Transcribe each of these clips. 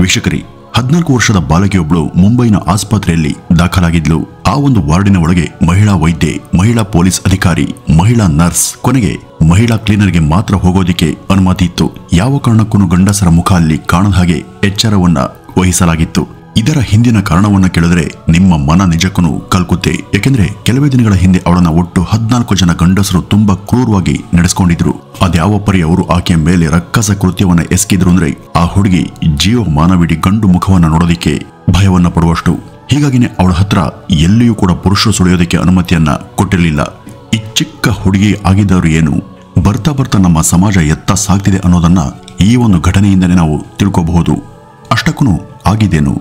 ವೀಕ್ಷಕರಿ, 14 ವರ್ಷದ ಬಾಲಕಿಯೊಬ್ಬಳು ಮುಂಬೈನ ಆಸ್ಪತ್ರೆಯಲ್ಲಿ ದಾಖಲಾಗಿದ್ಲು. ಆ ಒಂದು ವಾರ್ಡಿನ ಒಳಗೆ ಮಹಿಳಾ ವೈದ್ಯೆ, ಮಹಿಳಾ ಪೊಲೀಸ್ ಅಧಿಕಾರಿ, ಮಹಿಳಾ ನರ್ಸ್, ಕೊನೆಗೆ ಮಹಿಳಾ ಕ್ಲೀನರ್ಗೆ ಮಾತ್ರ ಹೋಗೋದಿಕ್ಕೆ ಅನುಮತಿ ಇತ್ತು. ಯಾವ ಕಾರಣಕ್ಕೂ ಗಂಡಸರ ಮುಖ ಅಲ್ಲಿ ಕಾಣದ ಹಾಗೆ ಎಚ್ಚರವನ್ನ ವಹಿಸಲಾಗಿತ್ತು. ಇದರ ಹಿಂದಿನ ಕಾರಣವನ್ನ ಕೇಳಿದ್ರೆ ನಿಮ್ಮ ಮನ ನಿಜಕ್ಕೂ ಕಲ್ಕುತ್ತೆ. ಯಾಕೆಂದ್ರೆ ಕೆಲವೇ ದಿನಗಳ ಹಿಂದೆ ಅವಳನ್ನ ಒಟ್ಟು 14 ಜನ ಗಂಡಸರು ತುಂಬಾ ಕ್ರೂರವಾಗಿ ನಡೆಸ್ಕೊಂಡಿದ್ರು. ಅದ್ಯಾವ ಪರಿ ಅವರು ಆಕೆಯ ಮೇಲೆ ರಕ್ಕಸ ಕೃತ್ಯವನ್ನ ಎಸಗಿದ್ರು ಅಂದ್ರೆ ಆ ಹುಡುಗಿ ಜೀವ ಮಾನವಿಡಿ ಗಂಡು ಮುಖವನ್ನ ನೋಡೋದಿಕ್ಕೆ ಭಯವನ್ನ ಪಡುವಷ್ಟು. ಹೀಗಾಗಿನೇ ಅವಳ ಹತ್ರ ಎಲ್ಲಿಯೂ ಕೂಡ ಪುರುಷರು ಸುಳಿಯೋದಕ್ಕೆ ಅನುಮತಿಯನ್ನ ಕೊಟ್ಟಿರಲಿಲ್ಲ. ಈ ಚಿಕ್ಕ ಹುಡುಗಿ ಆಗಿದ್ದವರು ಏನು, ಬರ್ತಾ ಬರ್ತಾ ನಮ್ಮ ಸಮಾಜ ಎತ್ತ ಸಾಗ್ತಿದೆ ಅನ್ನೋದನ್ನ ಈ ಒಂದು ಘಟನೆಯಿಂದನೇ ನಾವು ತಿಳ್ಕೋಬಹುದು. ಅಷ್ಟಕ್ಕೂ ಆಗಿದ್ದೇನು?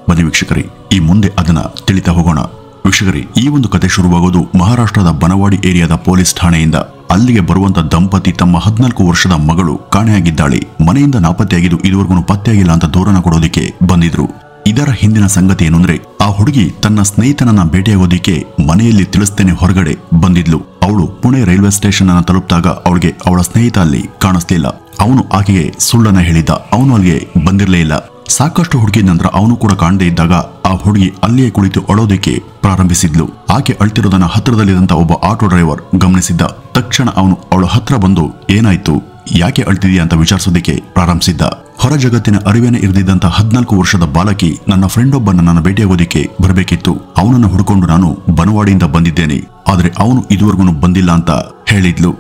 ಬನ್ನಿ ವೀಕ್ಷಕರೇ, ಈ ಮುಂದೆ ಅದನ್ನ ತಿಳಿತಾ ಹೋಗೋಣ. ವೀಕ್ಷಕರೇ, ಈ ಒಂದು ಕತೆ ಶುರುವಾಗೋದು ಮಹಾರಾಷ್ಟ್ರದ ಬನವಾಡಿ ಏರಿಯಾದ ಪೊಲೀಸ್ ಠಾಣೆಯಿಂದ. ಅಲ್ಲಿಗೆ ಬರುವಂತ ದಂಪತಿ ತಮ್ಮ 14 ವರ್ಷದ ಮಗಳು ಕಾಣೆಯಾಗಿದ್ದಾಳೆ, ಮನೆಯಿಂದ ನಾಪತ್ತೆಯಾಗಿದ್ದು ಇದುವರೆಗೂ ಪತ್ತೆಯಾಗಿಲ್ಲ ಅಂತ ದೂರನ ಕೊಡೋದಿಕ್ಕೆ ಬಂದಿದ್ರು. ಇದರ ಹಿಂದಿನ ಸಂಗತಿ ಏನು ಅಂದ್ರೆ, ಆ ಹುಡುಗಿ ತನ್ನ ಸ್ನೇಹಿತನನ್ನ ಭೇಟಿಯಾಗೋದಿಕ್ಕೆ ಮನೆಯಲ್ಲಿ ತಿಳಿಸ್ತೇನೆ ಹೊರಗಡೆ ಬಂದಿದ್ಲು. ಅವಳು ಪುಣೆ ರೈಲ್ವೆ ಸ್ಟೇಷನ್ ಅನ್ನ ತಲುಪಿದಾಗ ಅವಳಿಗೆ ಅವಳ ಸ್ನೇಹಿತ ಅಲ್ಲಿ ಕಾಣಿಸ್ಲಿಲ್ಲ. ಅವನು ಆಕೆಗೆ ಸುಳ್ಳನ್ನ ಹೇಳಿದ್ದ, ಅವನು ಅಲ್ಲಿಗೆ ಬಂದಿರಲೇ ಇಲ್ಲ. ಸಾಕಷ್ಟು ಹುಡುಗಿದ ನಂತರ ಅವನು ಕೂಡ ಕಾಣದೇ ಇದ್ದಾಗ ಆ ಹುಡುಗಿ ಅಲ್ಲಿಯೇ ಕುಳಿತು ಅಳೋದಕ್ಕೆ ಪ್ರಾರಂಭಿಸಿದ್ಲು. ಆಕೆ ಅಳ್ತಿರೋದನ್ನ ಹತ್ರದಲ್ಲಿದ್ದಂತ ಒಬ್ಬ ಆಟೋ ಡ್ರೈವರ್ ಗಮನಿಸಿದ್ದ. ತಕ್ಷಣ ಅವನು ಅವಳ ಹತ್ರ ಬಂದು ಏನಾಯ್ತು, ಯಾಕೆ ಅಳ್ತಿದೀಯ ಅಂತ ವಿಚಾರಿಸೋದಕ್ಕೆ ಪ್ರಾರಂಭಿಸಿದ್ದ. ಹೊರ ಜಗತ್ತಿನ ಅರಿವೇನೆ ಇರದಿದ್ದಂತ 14 ವರ್ಷದ ಬಾಲಕಿ ನನ್ನ ಫ್ರೆಂಡ್ ಒಬ್ಬ ನನ್ನನ್ನು ಭೇಟಿಯಾಗೋದಿಕ್ಕೆ ಬರಬೇಕಿತ್ತು, ಅವನನ್ನು ಹುಡುಕೊಂಡು ನಾನು ಬನವಾಡಿಯಿಂದ ಬಂದಿದ್ದೇನೆ, ಆದ್ರೆ ಅವನು ಇದುವರೆಗೂ ಬಂದಿಲ್ಲ ಅಂತ ಹೇಳಿದ್ಲು.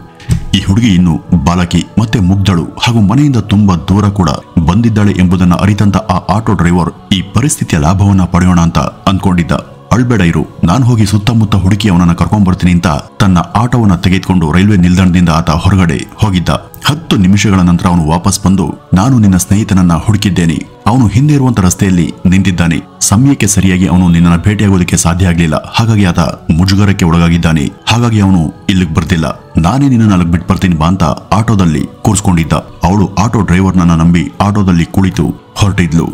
ಈ ಹುಡುಗಿ ಇನ್ನು ಬಾಲಕಿ ಮತ್ತೆ ಮುಗ್ಧಳು ಹಾಗೂ ಮನೆಯಿಂದ ತುಂಬಾ ದೂರ ಕೂಡ ಬಂದಿದ್ದಾಳೆ ಎಂಬುದನ್ನ ಅರಿತಂತ ಆ ಆಟೋ ಡ್ರೈವರ್ ಈ ಪರಿಸ್ಥಿತಿಯ ಲಾಭವನ್ನ ಪಡೆಯೋಣ ಅಂತ ಅಂದ್ಕೊಂಡಿದ್ದ. ಅಳ್ಬೇಡ ಇರು, ನಾನು ಹೋಗಿ ಸುತ್ತಮುತ್ತ ಹುಡುಕಿ ಅವನನ್ನ ಕರ್ಕೊಂಡ್ ಬರ್ತೀನಿ ಅಂತ ತನ್ನ ಆಟೋವನ್ನ ತೆಗೆದುಕೊಂಡು ರೈಲ್ವೆ ನಿಲ್ದಾಣದಿಂದ ಆತ ಹೊರಗಡೆ ಹೋಗಿದ್ದ. 10 ನಿಮಿಷಗಳ ನಂತರ ಅವನು ವಾಪಸ್ ಬಂದು, ನಾನು ನಿನ್ನ ಸ್ನೇಹಿತನನ್ನ ಹುಡುಕಿದ್ದೇನೆ, ಅವನು ಹಿಂದೆ ಇರುವಂತ ರಸ್ತೆಯಲ್ಲಿ ನಿಂತಿದ್ದಾನೆ, ಸಮಯಕ್ಕೆ ಸರಿಯಾಗಿ ಅವನು ನಿನ್ನನ್ನು ಭೇಟಿಯಾಗೋದಕ್ಕೆ ಸಾಧ್ಯ ಆಗ್ಲಿಲ್ಲ, ಹಾಗಾಗಿ ಆತ ಮುಜುಗರಕ್ಕೆ ಒಳಗಾಗಿದ್ದಾನೆ, ಹಾಗಾಗಿ ಅವನು ಇಲ್ಲಿಗೆ ಬರ್ತಿಲ್ಲ, ನಾನೇ ನಿನ್ನನ್ನು ಅಲ್ಲಿಗೆ ಬಿಟ್ಟು ಬರ್ತೀನಿ ಬಾ ಅಂತ ಆಟೋದಲ್ಲಿ ಕೂರಿಸ್ಕೊಂಡಿದ್ದ. ಅವಳು ಆಟೋ ಡ್ರೈವರ್ನನ್ನ ನಂಬಿ ಆಟೋದಲ್ಲಿ ಕುಳಿತು ಹೊರಟಿದ್ಲು.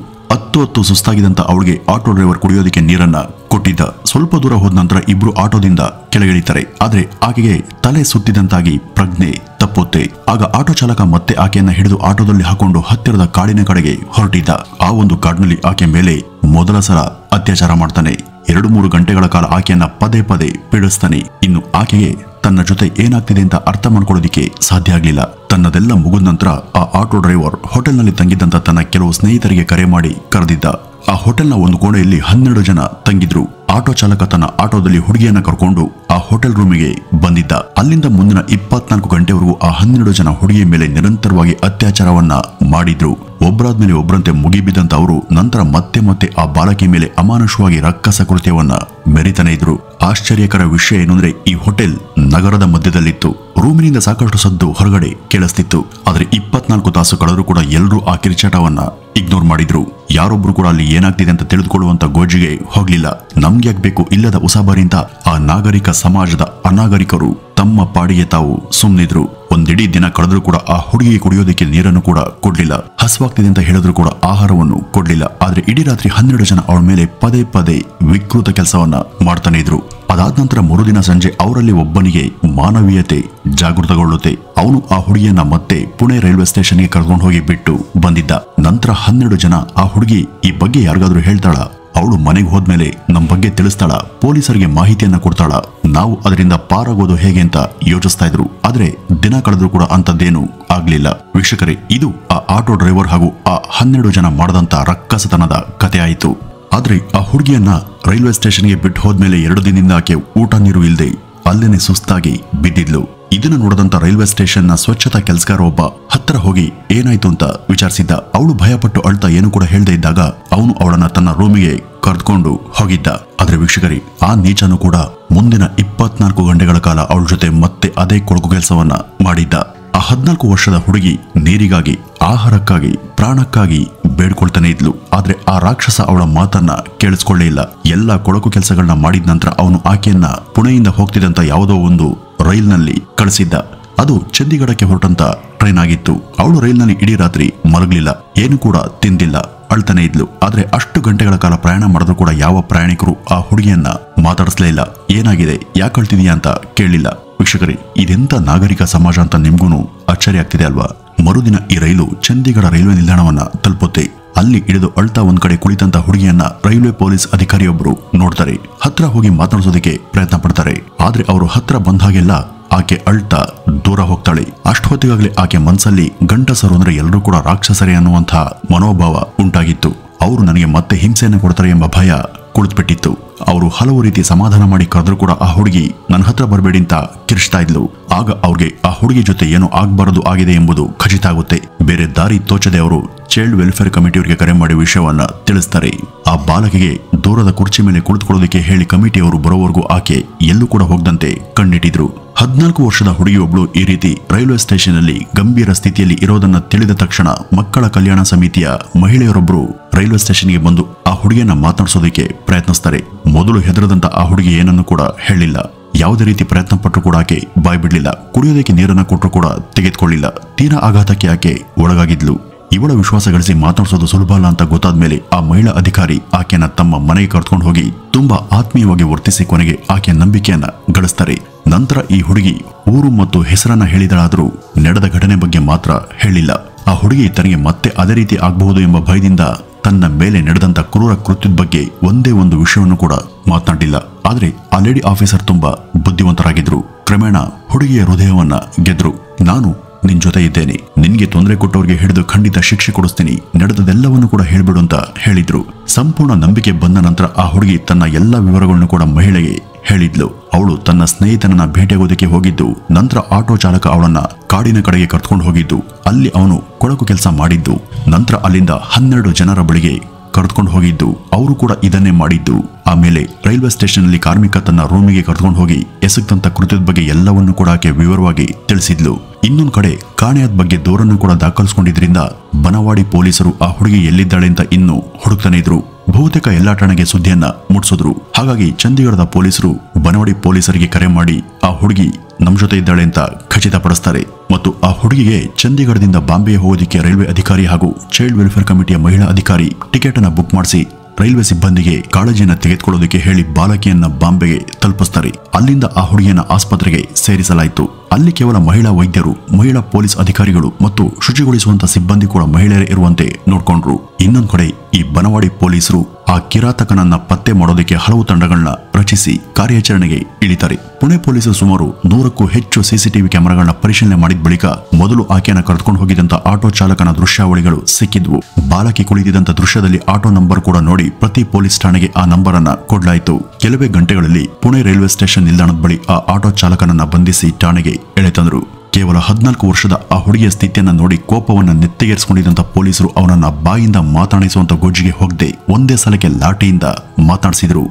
ಹತ್ತು ಸುಸ್ತಾಗಿದಂತ ಅವಳಿಗೆ ಆಟೋ ಡ್ರೈವರ್ ಕುಡಿಯೋದಕ್ಕೆ ನೀರನ್ನ ಕೊಟ್ಟಿದ್ದ. ಸ್ವಲ್ಪ ದೂರ ಹೋದ ನಂತರ ಇಬ್ರು ಆಟೋದಿಂದ ಕೆಳಗಿಳಿತಾರೆ. ಆದ್ರೆ ಆಕೆಗೆ ತಲೆ ಸುತ್ತಿದಂತಾಗಿ ಪ್ರಜ್ಞೆ ತಪ್ಪುತ್ತೆ. ಆಗ ಆಟೋ ಚಾಲಕ ಮತ್ತೆ ಆಕೆಯನ್ನ ಹಿಡಿದು ಆಟೋದಲ್ಲಿ ಹಾಕೊಂಡು ಹತ್ತಿರದ ಕಾಡಿನ ಕಡೆಗೆ ಹೊರಟಿದ್ದ. ಆ ಒಂದು ಕಾಡಿನಲ್ಲಿ ಆಕೆ ಮೇಲೆ ಮೊದಲ ಸಲ ಅತ್ಯಾಚಾರ ಮಾಡ್ತಾನೆ. 2-3 ಗಂಟೆಗಳ ಕಾಲ ಆಕೆಯನ್ನ ಪದೇ ಪದೇ ಪೀಡಿಸ್ತಾನೆ. ಇನ್ನು ಆಕೆಗೆ ತನ್ನ ಜೊತೆ ಏನಾಗ್ತಿದೆ ಅಂತ ಅರ್ಥ ಮಾಡ್ಕೊಳ್ಳೋದಿಕ್ಕೆ ಸಾಧ್ಯ ಆಗ್ಲಿಲ್ಲ. ತನ್ನದೆಲ್ಲ ಮುಗಿದ ನಂತರ ಆ ಆಟೋ ಡ್ರೈವರ್ ಹೋಟೆಲ್ನಲ್ಲಿ ತಂಗಿದ್ದಂತ ತನ್ನ ಕೆಲವು ಸ್ನೇಹಿತರಿಗೆ ಕರೆ ಮಾಡಿ ಕರೆದಿದ್ದ. ಆ ಹೋಟೆಲ್ನ ಒಂದು ಕೋಣೆಯಲ್ಲಿ 12 ಜನ ತಂಗಿದ್ರು. ಆಟೋ ಚಾಲಕ ತನ್ನ ಆಟೋದಲ್ಲಿ ಹುಡುಗಿಯನ್ನ ಕರ್ಕೊಂಡು ಆ ಹೋಟೆಲ್ ರೂಮಿಗೆ ಬಂದಿದ್ದ. ಅಲ್ಲಿಂದ ಮುಂದಿನ 24 ಗಂಟೆವರೆಗೂ ಆ 12 ಜನ ಹುಡುಗಿಯ ಮೇಲೆ ನಿರಂತರವಾಗಿ ಅತ್ಯಾಚಾರವನ್ನ ಮಾಡಿದ್ರು. ಒಬ್ಬರಾದ್ಮೇಲೆ ಒಬ್ಬರಂತೆ ಮುಗಿಬಿದ್ದಂತ ಅವರು ನಂತರ ಮತ್ತೆ ಮತ್ತೆ ಆ ಬಾಲಕಿ ಮೇಲೆ ಅಮಾನುಷವಾಗಿ ರಕ್ಕಸ ಕೃತ್ಯವನ್ನ ಮೆರಿತಾನೆ ಇದ್ರು. ಆಶ್ಚರ್ಯಕರ ವಿಷಯ ಏನು ಅಂದ್ರೆ, ಈ ಹೋಟೆಲ್ ನಗರದ ಮಧ್ಯದಲ್ಲಿತ್ತು. ರೂಮಿನಿಂದ ಸಾಕಷ್ಟು ಸದ್ದು ಹೊರಗಡೆ ಕೇಳಿಸ್ತಿತ್ತು. ಆದ್ರೆ 24 ತಾಸು ಕಳೆದರೂ ಕೂಡ ಎಲ್ಲರೂ ಆ ಕಿರಿಚಾಟವನ್ನ ಇಗ್ನೋರ್ ಮಾಡಿದ್ರು. ಯಾರೊಬ್ರು ಕೂಡ ಅಲ್ಲಿ ಏನಾಗ್ತಿದೆ ಅಂತ ತಿಳಿದುಕೊಳ್ಳುವಂತ ಗೋಜಿಗೆ ಹೋಗ್ಲಿಲ್ಲ. ನಮ್ಗೆ ಆಗ್ಬೇಕು ಇಲ್ಲದ ಉಸಾಬರಿ ಅಂತ ಆ ನಾಗರಿಕ ಸಮಾಜದ ಅನಾಗರಿಕರು ತಮ್ಮ ಪಾಡಿಗೆ ತಾವು ಸುಮ್ನಿದ್ರು. ಒಂದಿಡೀ ದಿನ ಕಳೆದ್ರೂ ಕೂಡ ಆ ಹುಡುಗಿಗೆ ಕುಡಿಯೋದಕ್ಕೆ ನೀರನ್ನು ಕೂಡ ಕೊಡ್ಲಿಲ್ಲ. ಹಸುವಾಗ್ತಿದೆ ಅಂತ ಹೇಳಿದ್ರು ಕೂಡ ಆಹಾರವನ್ನು ಕೊಡ್ಲಿಲ್ಲ. ಆದ್ರೆ ಇಡೀ ರಾತ್ರಿ 12 ಜನ ಅವಳ ಮೇಲೆ ಪದೇ ಪದೇ ವಿಕೃತ ಕೆಲಸವನ್ನ ಮಾಡ್ತಾನೆ ಇದ್ರು. ಅದಾದ ನಂತರ ಮರುದಿನ ಸಂಜೆ ಅವರಲ್ಲಿ ಒಬ್ಬನಿಗೆ ಮಾನವೀಯತೆ ಜಾಗೃತಗೊಳ್ಳುತ್ತೆ. ಅವನು ಆ ಹುಡುಗಿಯನ್ನ ಮತ್ತೆ ಪುಣೆ ರೈಲ್ವೆ ಸ್ಟೇಷನ್ಗೆ ಕರ್ಕೊಂಡು ಹೋಗಿ ಬಿಟ್ಟು ಬಂದಿದ್ದ. ನಂತರ 12 ಜನ ಆ ಹುಡುಗಿ ಈ ಬಗ್ಗೆ ಯಾರಿಗಾದ್ರೂ ಹೇಳ್ತಾಳ, ಅವಳು ಮನೆಗೆ ಹೋದ್ಮೇಲೆ ನಮ್ಮ ಬಗ್ಗೆ ತಿಳಿಸ್ತಾಳ, ಪೊಲೀಸರಿಗೆ ಮಾಹಿತಿಯನ್ನ ಕೊಡ್ತಾಳ, ನಾವು ಅದರಿಂದ ಪಾರಾಗೋದು ಹೇಗೆ ಅಂತ ಯೋಚಿಸ್ತಾ ಇದ್ರು. ಆದ್ರೆ ದಿನ ಕಳೆದ್ರೂ ಕೂಡ ಅಂತದ್ದೇನು ಆಗ್ಲಿಲ್ಲ. ವೀಕ್ಷಕರೇ, ಇದು ಆ ಆಟೋ ಡ್ರೈವರ್ ಹಾಗೂ ಆ 12 ಜನ ಮಾಡದಂತ ರಕ್ಕಸತನದ ಕತೆ ಆಯಿತು. ಆದ್ರೆ ಆ ಹುಡುಗಿಯನ್ನ ರೈಲ್ವೆ ಸ್ಟೇಷನ್ಗೆ ಬಿಟ್ಟು ಹೋದ್ಮೇಲೆ 2 ದಿನದಿಂದ ಆಕೆ ಊಟ ನೀರು ಇಲ್ಲದೆ ಅಲ್ಲೇನೆ ಸುಸ್ತಾಗಿ ಬಿದ್ದಿದ್ಲು. ಇದನ್ನ ನೋಡದಂತ ರೈಲ್ವೆ ಸ್ಟೇಷನ್ನ ಸ್ವಚ್ಛತಾ ಕೆಲಸಗಾರ ಒಬ್ಬ ಹತ್ರ ಹೋಗಿ ಏನಾಯ್ತು ಅಂತ ವಿಚಾರಿಸಿದ್ದ. ಅವಳು ಭಯಪಟ್ಟು ಅಳ್ತಾ ಏನು ಕೂಡ ಹೇಳ್ದೇ ಇದ್ದಾಗ ಅವನು ಅವಳನ್ನ ತನ್ನ ರೂಮಿಗೆ ಕರೆದುಕೊಂಡು ಹೋಗಿದ್ದ. ಆದ್ರೆ ವೀಕ್ಷಕರೇ, ಆ ನೀಚನು ಕೂಡ ಮುಂದಿನ 24 ಗಂಟೆಗಳ ಕಾಲ ಅವಳ ಜೊತೆ ಮತ್ತೆ ಅದೇ ಕೊಳಕು ಕೆಲಸವನ್ನ ಮಾಡಿದ್ದ. ಆ 14 ವರ್ಷದ ಹುಡುಗಿ ನೀರಿಗಾಗಿ, ಆಹಾರಕ್ಕಾಗಿ, ಪ್ರಾಣಕ್ಕಾಗಿ ಬೇಡ್ಕೊಳ್ತಾನೆ ಇದ್ಲು. ಆದ್ರೆ ಆ ರಾಕ್ಷಸ ಅವಳ ಮಾತನ್ನ ಕೇಳಿಸ್ಕೊಳ್ಳೇ ಇಲ್ಲ. ಎಲ್ಲಾ ಕೊಳಕು ಕೆಲಸಗಳನ್ನ ಮಾಡಿದ ನಂತರ ಅವನು ಆಕೆಯನ್ನ ಪುಣೆಯಿಂದ ಹೋಗ್ತಿದ್ದಂತ ಯಾವುದೋ ಒಂದು ರೈಲ್ನಲ್ಲಿ ಕಳಿಸಿದ್ದ. ಅದು ಚಂಡೀಗಢಕ್ಕೆ ಹೊರಟಂತ ಟ್ರೈನ್ ಆಗಿತ್ತು. ಅವಳು ರೈಲ್ನಲ್ಲಿ ಇಡೀ ರಾತ್ರಿ ಮಲಗಲಿಲ್ಲ, ಏನು ಕೂಡ ತಿಂದಿಲ್ಲ, ಅಳ್ತಾನೆ ಇದ್ಲು. ಆದ್ರೆ ಅಷ್ಟು ಗಂಟೆಗಳ ಕಾಲ ಪ್ರಯಾಣ ಮಾಡಿದ್ರು ಕೂಡ ಯಾವ ಪ್ರಯಾಣಿಕರು ಆ ಹುಡುಗಿಯನ್ನ ಮಾತಾಡಿಸ್ಲೇ ಇಲ್ಲ. ಏನಾಗಿದೆ, ಯಾಕೆ ಅಳ್ತಿದೀಯಾ ಅಂತ ಕೇಳಲಿಲ್ಲ. ವೀಕ್ಷಕರೇ, ಇದೆಂತ ನಾಗರಿಕ ಸಮಾಜ ಅಂತ ನಿಮ್ಗೂ ಅಚ್ಚರಿ ಆಗ್ತಿದೆ ಅಲ್ವಾ? ಮರುದಿನ ಈ ರೈಲು ಚಂಡೀಗಢ ರೈಲ್ವೆ ನಿಲ್ದಾಣವನ್ನ ತಲುಪುತ್ತೆ. ಅಲ್ಲಿ ಇಳಿದು ಅಳ್ತಾ ಒಂದ್ ಕಡೆ ಕುಳಿತಂತ ಹುಡುಗಿಯನ್ನ ರೈಲ್ವೆ ಪೊಲೀಸ್ ಅಧಿಕಾರಿಯೊಬ್ಬರು ನೋಡ್ತಾರೆ. ಹತ್ರ ಹೋಗಿ ಮಾತನಾಡಿಸೋದಕ್ಕೆ ಪ್ರಯತ್ನ ಪಡ್ತಾರೆ. ಆದ್ರೆ ಅವರು ಹತ್ರ ಬಂದ ಹಾಗೆಲ್ಲ ಆಕೆ ಅಳ್ತಾ ದೂರ ಹೋಗ್ತಾಳೆ. ಅಷ್ಟೊತ್ತಿಗಾಗಲೇ ಆಕೆ ಮನಸ್ಸಲ್ಲಿ ಗಂಡಸರು ಅಂದ್ರೆ ಎಲ್ಲರೂ ಕೂಡ ರಾಕ್ಷಸರೇ ಅನ್ನುವಂತಹ ಮನೋಭಾವ ಉಂಟಾಗಿತ್ತು. ಅವರು ನನಗೆ ಮತ್ತೆ ಹಿಂಸೆಯನ್ನು ಕೊಡ್ತಾರೆ ಎಂಬ ಭಯ ಕುಳಿತುಬಿಟ್ಟಿತ್ತು. ಅವರು ಹಲವು ರೀತಿ ಸಮಾಧಾನ ಮಾಡಿ ಕರೆದ್ರು ಕೂಡ ಆ ಹುಡುಗಿ ನನ್ನ ಹತ್ರ ಬರಬೇಡಿ ಅಂತ ಕಿರ್ಚ್ತಾ ಇದ್ಲು. ಆಗ ಅವ್ರಿಗೆ ಆ ಹುಡುಗಿ ಜೊತೆ ಏನೋ ಆಗ್ಬಾರದು ಆಗಿದೆ ಎಂಬುದು ಖಚಿತ ಆಗುತ್ತೆ. ಬೇರೆ ದಾರಿ ತೋಚದೆ ಅವರು ಚೈಲ್ಡ್ ವೆಲ್ಫೇರ್ ಕಮಿಟಿಯವರಿಗೆ ಕರೆ ಮಾಡಿ ವಿಷಯವನ್ನ ತಿಳಿಸ್ತಾರೆ. ಆ ಬಾಲಕಿಗೆ ದೂರದ ಕುರ್ಚಿ ಮೇಲೆ ಕುಳಿತುಕೊಳ್ಳೋದಕ್ಕೆ ಹೇಳಿ ಕಮಿಟಿಯವರು ಬರೋವರೆಗೂ ಆಕೆ ಎಲ್ಲೂ ಕೂಡ ಹೋಗದಂತೆ ಕಣ್ಣಿಟ್ಟಿದ್ರು. 14 ವರ್ಷದ ಹುಡುಗಿಯೊಬ್ಳು ಈ ರೀತಿ ರೈಲ್ವೆ ಸ್ಟೇಷನ್ ಅಲ್ಲಿ ಗಂಭೀರ ಸ್ಥಿತಿಯಲ್ಲಿ ಇರೋದನ್ನ ತಿಳಿದ ತಕ್ಷಣ ಮಕ್ಕಳ ಕಲ್ಯಾಣ ಸಮಿತಿಯ ಮಹಿಳೆಯರೊಬ್ಬರು ರೈಲ್ವೆ ಸ್ಟೇಷನ್ಗೆ ಬಂದು ಆ ಹುಡುಗಿಯನ್ನ ಮಾತನಾಡಿಸೋದಕ್ಕೆ ಪ್ರಯತ್ನಿಸ್ತಾರೆ. ಮೊದಲು ಹೆದರದಂತ ಆ ಹುಡುಗಿ ಏನನ್ನು ಕೂಡ ಹೇಳಿಲ್ಲ. ಯಾವುದೇ ರೀತಿ ಪ್ರಯತ್ನ ಪಟ್ಟರು ಕೂಡ ಆಕೆ ಬಾಯ್ ಬಿಡ್ಲಿಲ್ಲ. ಕುಡಿಯೋದಕ್ಕೆ ನೀರನ್ನ ಕೊಟ್ಟರು ಕೂಡ ತೆಗೆದುಕೊಳ್ಳಿಲ್ಲ. ತೀರಾ ಆಘಾತಕ್ಕೆ ಆಕೆ ಒಳಗಾಗಿದ್ಲು. ಇವಳ ವಿಶ್ವಾಸ ಗಳಿಸಿ ಮಾತನಾಡಿಸೋದು ಸುಲಭ ಅಲ್ಲ ಅಂತ ಗೊತ್ತಾದ ಮೇಲೆ ಆ ಮಹಿಳಾ ಅಧಿಕಾರಿ ಆಕೆಯನ್ನ ತಮ್ಮ ಮನೆಗೆ ಕರೆದುಕೊಂಡು ಹೋಗಿ ತುಂಬಾ ಆತ್ಮೀಯವಾಗಿ ವರ್ತಿಸಿ ಕೊನೆಗೆ ಆಕೆಯ ನಂಬಿಕೆಯನ್ನ ಗಳಿಸ್ತಾರೆ. ನಂತರ ಈ ಹುಡುಗಿ ಊರು ಮತ್ತು ಹೆಸರನ್ನ ಹೇಳಿದಳಾದರೂ ನಡೆದ ಘಟನೆ ಬಗ್ಗೆ ಮಾತ್ರ ಹೇಳಿಲ್ಲ. ಆ ಹುಡುಗಿ ತನಗೆ ಮತ್ತೆ ಅದೇ ರೀತಿ ಆಗಬಹುದು ಎಂಬ ಭಯದಿಂದ ತನ್ನ ಮೇಲೆ ನಡೆದಂತ ಕ್ರೂರ ಕೃತ್ಯದ ಬಗ್ಗೆ ಒಂದೇ ಒಂದು ವಿಷಯವನ್ನು ಕೂಡ ಮಾತನಾಡಿಲ್ಲ. ಆದ್ರೆ ಆ ಲೇಡಿ ಆಫೀಸರ್ ತುಂಬಾ ಬುದ್ಧಿವಂತರಾಗಿದ್ರು. ಕ್ರಮೇಣ ಹುಡುಗಿಯ ಹೃದಯವನ್ನ ಗೆದ್ರು. ನಾನು ನಿನ್ ಜೊತೆ ಇದ್ದೇನೆ, ನಿನ್ಗೆ ತೊಂದರೆ ಕೊಟ್ಟವ್ರಿಗೆ ಹಿಡಿದು ಖಂಡಿತ ಶಿಕ್ಷೆ ಕೊಡಿಸ್ತೀನಿ, ನಡೆದದೆಲ್ಲವನ್ನು ಕೂಡ ಹೇಳ್ಬಿಡು ಅಂತ ಹೇಳಿದ್ರು. ಸಂಪೂರ್ಣ ನಂಬಿಕೆ ಬಂದ ನಂತರ ಆ ಹುಡುಗಿ ತನ್ನ ಎಲ್ಲಾ ವಿವರಗಳನ್ನು ಕೂಡ ಮಹಿಳೆಗೆ ಹೇಳಿದ್ಲು. ಅವಳು ತನ್ನ ಸ್ನೇಹಿತನನ್ನ ಭೇಟಿಯಾಗೋದಕ್ಕೆ ಹೋಗಿದ್ದು, ನಂತರ ಆಟೋ ಚಾಲಕ ಅವಳನ್ನ ಕಾಡಿನ ಕಡೆಗೆ ಕರ್ಕೊಂಡು ಹೋಗಿದ್ದು, ಅಲ್ಲಿ ಅವನು ಕೊಳಕು ಕೆಲಸ ಮಾಡಿದ್ದು, ನಂತರ ಅಲ್ಲಿಂದ 12 ಜನರ ಬಳಿಗೆ ಕರೆದುಕೊಂಡು ಹೋಗಿದ್ದು, ಅವರು ಕೂಡ ಇದನ್ನೇ ಮಾಡಿದ್ದು. ಆಮೇಲೆ ರೈಲ್ವೆ ಸ್ಟೇಷನ್ ಅಲ್ಲಿ ಕಾರ್ಮಿಕ ತನ್ನ ರೂಮಿಗೆ ಕರೆದುಕೊಂಡು ಹೋಗಿ ಎಸಗ್ತಂತ ಕೃತ್ಯದ ಬಗ್ಗೆ ಎಲ್ಲವನ್ನೂ ಕೂಡ ಆಕೆ ವಿವರವಾಗಿ ತಿಳಿಸಿದ್ಲು. ಇನ್ನೊಂದು ಕಡೆ ಕಾಣೆಯಾದ ಬಗ್ಗೆ ದೂರನ್ನು ಕೂಡ ದಾಖಲಿಸಿಕೊಂಡಿದ್ರಿಂದ ಬನವಾಡಿ ಪೊಲೀಸರು ಆ ಹುಡುಗಿ ಎಲ್ಲಿದ್ದಾಳೆ ಅಂತ ಇನ್ನೂ ಹುಡುಕ್ತಾನೆ ಇದ್ರು. ಬಹುತೇಕ ಎಲ್ಲಾ ಠಾಣೆಗೆ ಸುದ್ದಿಯನ್ನ ಮುಟ್ಟಿಸಿದ್ರು. ಹಾಗಾಗಿ ಚಂಡೀಗಢದ ಪೊಲೀಸರು ಬನವಾಡಿ ಪೊಲೀಸರಿಗೆ ಕರೆ ಮಾಡಿ ಆ ಹುಡುಗಿ ನಮ್ಮ ಜೊತೆ ಇದ್ದಾಳೆ ಅಂತ ಖಚಿತಪಡಿಸ್ತಾರೆ. ಮತ್ತು ಆ ಹುಡುಗಿಗೆ ಚಂಡೀಗಢದಿಂದ ಬಾಂಬೆ ಹೋಗೋದಿಕ್ಕೆ ರೈಲ್ವೆ ಅಧಿಕಾರಿ ಹಾಗೂ ಚೈಲ್ಡ್ ವೆಲ್ಫೇರ್ ಕಮಿಟಿಯ ಮಹಿಳಾ ಅಧಿಕಾರಿ ಟಿಕೆಟ್ ಅನ್ನ ಬುಕ್ ಮಾಡಿಸಿ ರೈಲ್ವೆ ಸಿಬ್ಬಂದಿಗೆ ಕಾಳಜಿಯನ್ನ ತೆಗೆದುಕೊಳ್ಳೋದಕ್ಕೆ ಹೇಳಿ ಬಾಲಕಿಯನ್ನ ಬಾಂಬೆಗೆ ತಲುಪಿಸ್ತಾರೆ. ಅಲ್ಲಿಂದ ಆ ಹುಡುಗಿಯನ್ನ ಆಸ್ಪತ್ರೆಗೆ ಸೇರಿಸಲಾಯಿತು. ಅಲ್ಲಿ ಕೇವಲ ಮಹಿಳಾ ವೈದ್ಯರು, ಮಹಿಳಾ ಪೊಲೀಸ್ ಅಧಿಕಾರಿಗಳು ಮತ್ತು ಶುಚಿಗೊಳಿಸುವಂತ ಸಿಬ್ಬಂದಿ ಕೂಡ ಮಹಿಳೆಯರೇ ಇರುವಂತೆ ನೋಡ್ಕೊಂಡ್ರು. ಇನ್ನೊಂದು ಕಡೆ ಈ ಬನವಾಡಿ ಪೊಲೀಸರು ಆ ಕಿರಾತಕನನ್ನ ಪತ್ತೆ ಮಾಡೋದಕ್ಕೆ ಹಲವು ತಂಡಗಳನ್ನ ರಚಿಸಿ ಕಾರ್ಯಾಚರಣೆಗೆ ಇಳಿತಾರೆ. ಪುಣೆ ಪೊಲೀಸರು ಸುಮಾರು 100ಕ್ಕೂ ಹೆಚ್ಚು ಸಿಸಿಟಿವಿ ಕ್ಯಾಮೆರಾಗಳನ್ನ ಪರಿಶೀಲನೆ ಮಾಡಿದ ಬಳಿಕ ಮೊದಲು ಆಕೆಯನ್ನ ಕರೆದುಕೊಂಡು ಹೋಗಿದ್ದಂತ ಆಟೋ ಚಾಲಕನ ದೃಶ್ಯಾವಳಿಗಳು ಸಿಕ್ಕಿದ್ವು. ಬಾಲಕಿ ಕುಳಿತಿದ್ದಂತ ದೃಶ್ಯದಲ್ಲಿ ಆಟೋ ನಂಬರ್ ಕೂಡ ನೋಡಿ ಪ್ರತಿ ಪೊಲೀಸ್ ಠಾಣೆಗೆ ಆ ನಂಬರ್ ಅನ್ನ ಕೊಡ್ಲಾಯಿತು. ಕೆಲವೇ ಗಂಟೆಗಳಲ್ಲಿ ಪುಣೆ ರೈಲ್ವೆ ಸ್ಟೇಷನ್ ನಿಲ್ದಾಣದ ಬಳಿ ಆ ಆಟೋ ಚಾಲಕನನ್ನ ಬಂಧಿಸಿ ಠಾಣೆಗೆ ಎಳೆತಂದ್ರು. ಕೇವಲ 14 ವರ್ಷದ ಆ ಹುಡುಗಿಯ ಸ್ಥಿತಿಯನ್ನ ನೋಡಿ ಕೋಪವನ್ನ ನೆತ್ತಿಗೇರಿಸಿಕೊಂಡಿದ್ದಂತ ಪೊಲೀಸರು ಅವನನ್ನ ಬಾಯಿಂದ ಮಾತನಾಡಿಸುವಂತ ಗೋಜಿಗೆ ಹೋಗದೆ ಒಂದೇ ಸಲಕ್ಕೆ ಲಾಠಿಯಿಂದ ಮಾತನಾಡಿಸಿದ್ರು.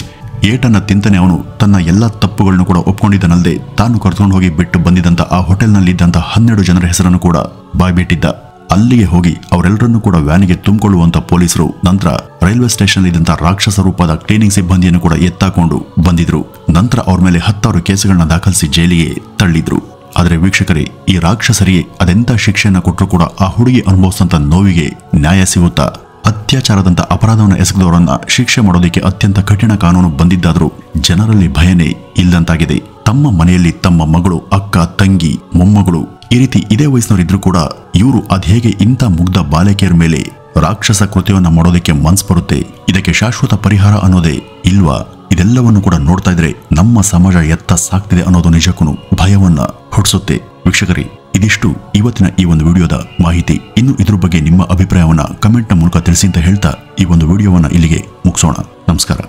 ಏಟನ್ನ ತಿಂತಾನೆ ಅವನು ತನ್ನ ಎಲ್ಲಾ ತಪ್ಪುಗಳನ್ನು ಕೂಡ ಒಪ್ಕೊಂಡಿದ್ದನಲ್ಲದೆ ತಾನು ಕರೆದುಕೊಂಡು ಹೋಗಿ ಬಿಟ್ಟು ಬಂದಿದ್ದಂತ ಆ ಹೋಟೆಲ್ನಲ್ಲಿದ್ದಂತ 12 ಜನರ ಹೆಸರನ್ನು ಕೂಡ ಬಾಯ್ಬಿಟ್ಟಿದ್ದ. ಅಲ್ಲಿಗೆ ಹೋಗಿ ಅವರೆಲ್ಲರನ್ನೂ ಕೂಡ ವ್ಯಾನಿಗೆ ತುಂಬಿಕೊಳ್ಳುವಂತ ಪೊಲೀಸರು ನಂತರ ರೈಲ್ವೆ ಸ್ಟೇಷನ್ ಇದ್ದಂತ ರಾಕ್ಷಸ ರೂಪದ ಕ್ಲೀನಿಂಗ್ ಸಿಬ್ಬಂದಿಯನ್ನು ಕೂಡ ಎತ್ತಾಕೊಂಡು ಬಂದಿದ್ರು. ನಂತರ ಅವ್ರ ಮೇಲೆ 10 ಕೇಸುಗಳನ್ನ ದಾಖಲಿಸಿ ಜೈಲಿಗೆ ತಳ್ಳಿದ್ರು. ಆದರೆ ವೀಕ್ಷಕರೇ, ಈ ರಾಕ್ಷಸರಿಗೆ ಅದೆಂತ ಶಿಕ್ಷೆಯನ್ನ ಕೊಟ್ಟರು ಕೂಡ ಆ ಹುಡುಗಿ ಅನುಭವಿಸಿದಂತ ನೋವಿಗೆ ನ್ಯಾಯ ಸಿಗುತ್ತಾ? ಅತ್ಯಾಚಾರದಂತ ಅಪರಾಧವನ್ನು ಎಸಗಿದವರನ್ನ ಶಿಕ್ಷೆ ಮಾಡೋದಕ್ಕೆ ಅತ್ಯಂತ ಕಠಿಣ ಕಾನೂನು ಬಂದಿದ್ದಾದ್ರೂ ಜನರಲ್ಲಿ ಭಯನೇ ಇಲ್ಲದಂತಾಗಿದೆ. ತಮ್ಮ ಮನೆಯಲ್ಲಿ ತಮ್ಮ ಮಗಳು, ಅಕ್ಕ, ತಂಗಿ, ಮೊಮ್ಮಗಳು ಈ ರೀತಿ ಇದೇ ವಯಸ್ಸಿನವರಿದ್ರು ಕೂಡ ಇವರು ಅದ್ಹೇಗೆ ಇಂಥ ಮುಗ್ಧ ಬಾಲಕಿಯರ ಮೇಲೆ ರಾಕ್ಷಸ ಕೃತ್ಯವನ್ನ ಮಾಡೋದಕ್ಕೆ ಮನ್ಸು ಬರುತ್ತೆ? ಇದಕ್ಕೆ ಶಾಶ್ವತ ಪರಿಹಾರ ಅನ್ನೋದೇ ಇಲ್ವಾ? ಇದೆಲ್ಲವನ್ನು ಕೂಡ ನೋಡ್ತಾ ಇದ್ರೆ ನಮ್ಮ ಸಮಾಜ ಎತ್ತ ಸಾಕ್ತಿದೆ ಅನ್ನೋದು ನಿಜಕ್ಕೂ ಭಯವನ್ನ ಹುಟ್ಟಿಸುತ್ತೆ. ವೀಕ್ಷಕರೇ, ಇದಿಷ್ಟು ಇವತ್ತಿನ ಈ ಒಂದು ವಿಡಿಯೋದ ಮಾಹಿತಿ. ಇನ್ನು ಇದ್ರ ಬಗ್ಗೆ ನಿಮ್ಮ ಅಭಿಪ್ರಾಯವನ್ನ ಕಮೆಂಟ್ನ ಮೂಲಕ ತಿಳಿಸಿ ಅಂತ ಹೇಳ್ತಾ ಈ ಒಂದು ವಿಡಿಯೋವನ್ನ ಇಲ್ಲಿಗೆ ಮುಗಿಸೋಣ. ನಮಸ್ಕಾರ.